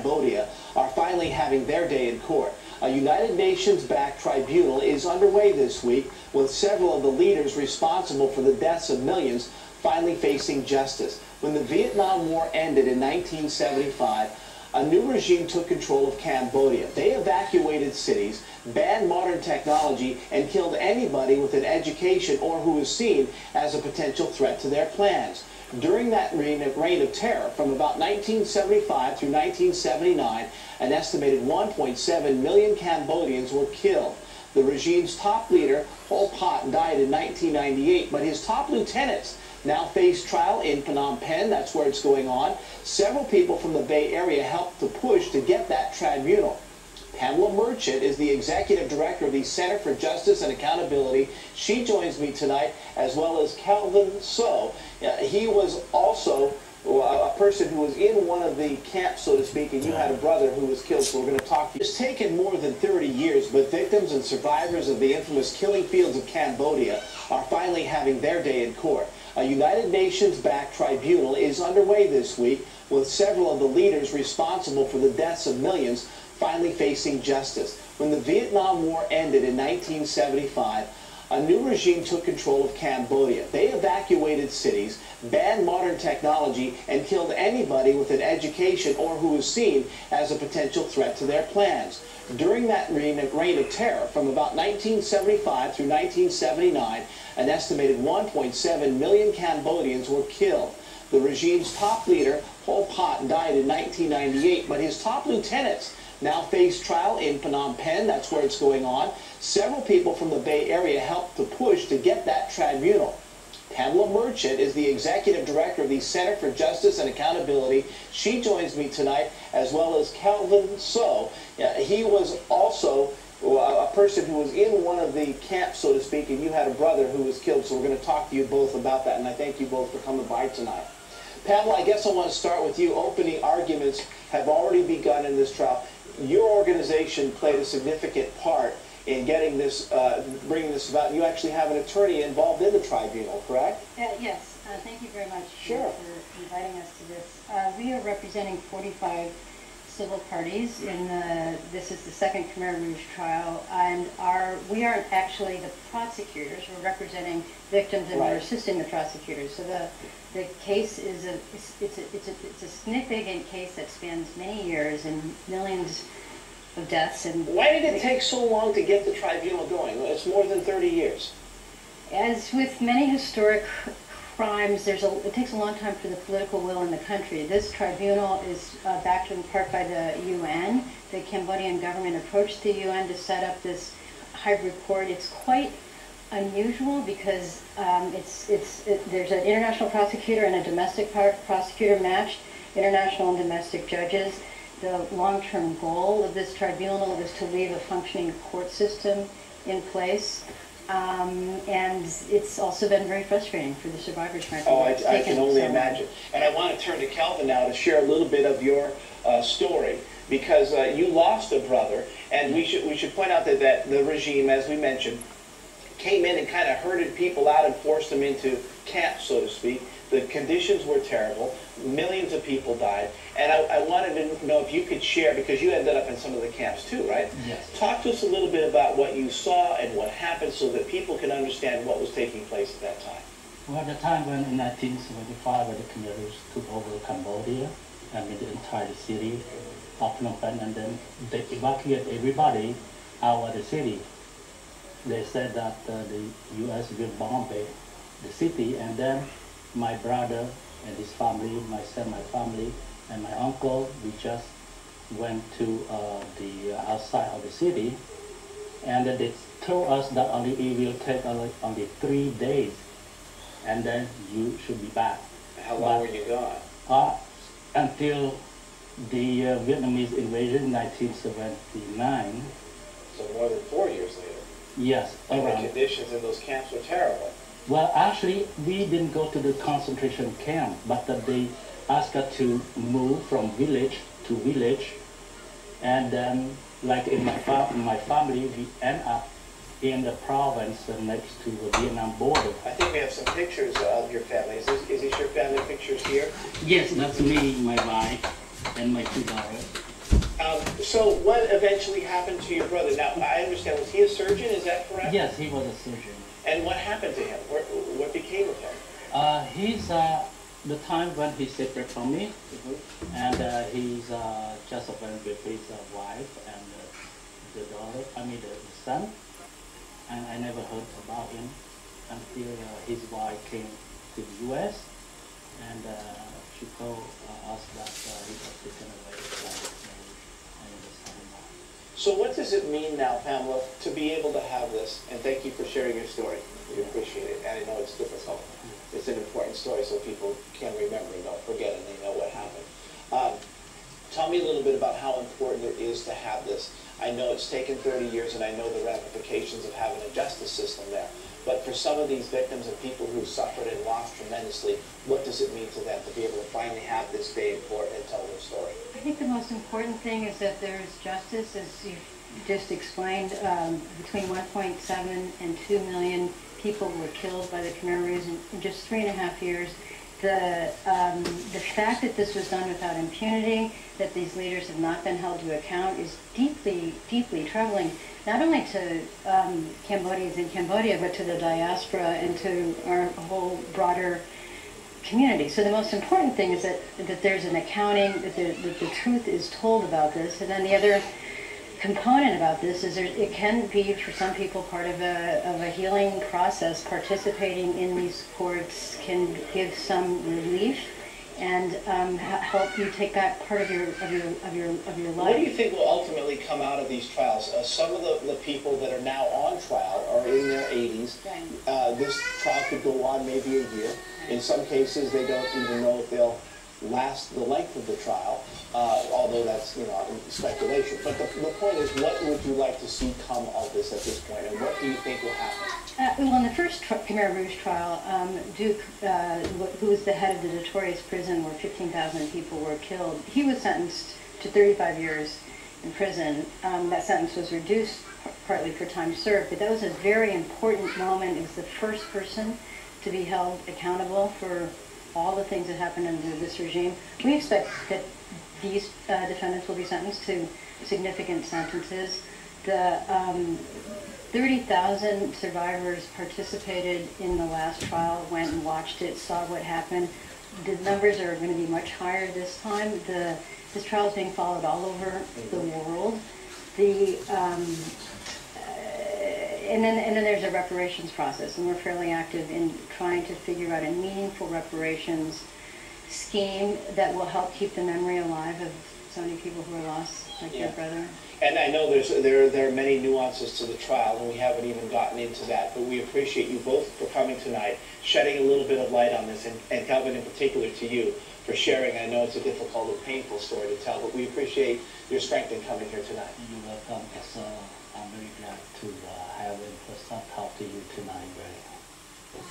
Cambodia are finally having their day in court. A United Nations-backed tribunal is underway this week, with several of the leaders responsible for the deaths of millions finally facing justice. When the Vietnam War ended in 1975, a new regime took control of Cambodia. They evacuated cities, banned modern technology, and killed anybody with an education or who was seen as a potential threat to their plans. During that reign of terror, from about 1975 through 1979, an estimated 1.7 million Cambodians were killed. The regime's top leader, Pol Pot, died in 1998, but his top lieutenants now face trial in Phnom Penh. That's where it's going on. Several people from the Bay Area helped to push to get that tribunal. Pamela Merchant is the executive director of the Center for Justice and Accountability. She joins me tonight, as well as Kelvin. He was also a person who was in one of the camps, so to speak, and you had a brother who was killed, so we're going to talk to you. It's taken more than 30 years, but victims and survivors of the infamous killing fields of Cambodia are finally having their day in court. A United Nations-backed tribunal is underway this week, with several of the leaders responsible for the deaths of millions finally facing justice. When the Vietnam War ended in 1975, a new regime took control of Cambodia. They evacuated cities, banned modern technology, and killed anybody with an education or who was seen as a potential threat to their plans. During that reign of terror, from about 1975 through 1979, an estimated 1.7 million Cambodians were killed. The regime's top leader, Pol Pot, died in 1998, but his top lieutenants now face trial in Phnom Penh. That's where it's going on. Several people from the Bay Area helped to push to get that tribunal. Pamela Merchant is the executive director of the Center for Justice and Accountability. She joins me tonight, as well as Kelvin. He was also a person who was in one of the camps, so to speak, and you had a brother who was killed, so we're going to talk to you both about that, and I thank you both for coming by tonight. Pamela, I guess I want to start with you. Opening arguments have already begun in this trial. Your organization played a significant part in getting this, bringing this about. You actually have an attorney involved in the tribunal, correct? Yes. Thank you very much for inviting us to this. We are representing 45 civil parties in this is the second Khmer Rouge trial, and we aren't actually the prosecutors. We're representing victims, and we're assisting the prosecutors. So the case is it's a significant case that spans many years and millions of deaths. And why did it take so long to get the tribunal going? It's more than 30 years. As with many historic crimes, it takes a long time for the political will in the country. This tribunal is backed in part by the UN. The Cambodian government approached the UN to set up this hybrid court. It's quite unusual because there's an international prosecutor and a domestic prosecutor matched, international and domestic judges. The long-term goal of this tribunal is to leave a functioning court system in place. And it's also been very frustrating for the survivors. I can only imagine. And I want to turn to Kelvin now to share a little bit of your story, because you lost a brother, and we should point out that the regime, as we mentioned, came in and kind of herded people out and forced them into camps, so to speak. The conditions were terrible. Millions of people died. And I wanted to know if you could share, because you ended up in some of the camps too, right? Yes. Talk to us a little bit about what you saw and what happened so that people can understand what was taking place at that time. Well, at the time when in 1975, when the Khmer Rouge took over Cambodia and the entire city of Phnom Penh, and then they evacuated everybody out of the city. They said that the U.S. will bomb the city, and then my brother and his family, myself, my family, and my uncle, we just went to the outside of the city, and they told us that it will take only 3 days, and then you should be back. How long were you gone? Until the Vietnamese invasion in 1979. So more than 4 years later. Yes. And the conditions in those camps were terrible. Well, actually, we didn't go to the concentration camp, but they asked us to move from village to village, and then, like in my family, we end up in the province next to the Vietnam border. I think we have some pictures of your family. Is this your family pictures here? Yes, that's me, my wife, and my 2 daughters. So what eventually happened to your brother? Now, I understand, was he a surgeon, is that correct? Yes, he was a surgeon. And what happened to him? What became of him? He's the time when he separated from me, and he's just went with his wife and the daughter, the son, and I never heard about him until his wife came to the U.S. and she told us that he was taken away from his marriage and his son-in-law. So what does it mean now, Pamela, to be able to have this? And thank you for sharing your story. We appreciate it, and I know it's difficult. It's an important story so people can remember and don't forget and they know what happened. Tell me a little bit about how important it is to have this. I know it's taken 30 years and I know the ramifications of having a justice system there. But for some of these victims and people who suffered and lost tremendously, what does it mean to them to be able to finally have this day in court and tell their story? I think the most important thing is that there's justice, as you just explained. Between 1.7 and 2 million people were killed by the Khmer Rouge in just 3.5 years. The fact that this was done without impunity, that these leaders have not been held to account, is deeply, deeply troubling, not only to Cambodians in Cambodia, but to the diaspora and to our whole broader community. So the most important thing is that there's an accounting, that the truth is told about this, and then the other component about this is it can be for some people part of a healing process. Participating in these courts can give some relief and help you take back part of your life. What do you think will ultimately come out of these trials? Some of the people that are now on trial are in their 80s. Right. This trial could go on maybe a year. In some cases, they don't even know if they'll last the length of the trial, although that's speculation. But the point is, what would you like to see come of this at this point, and what do you think will happen? Well, in the first Khmer Rouge trial, Duke, who was the head of the notorious prison where 15,000 people were killed, he was sentenced to 35 years in prison. That sentence was reduced partly for time served, but that was a very important moment. He was the first person to be held accountable for all the things that happened under this regime. We expect that these defendants will be sentenced to significant sentences. The 30,000 survivors participated in the last trial, went and watched it, saw what happened. The numbers are going to be much higher this time. This trial is being followed all over the world. And then there's a reparations process, and we're fairly active in trying to figure out a meaningful reparations scheme that will help keep the memory alive of so many people who are lost, like your brother. And I know there are many nuances to the trial, and we haven't even gotten into that, but we appreciate you both for coming tonight, shedding a little bit of light on this, and Kelvin in particular to you for sharing. I know it's a difficult and painful story to tell, but we appreciate your strength in coming here tonight. You're welcome. I'm very glad to have and first time talk to you tonight. Right?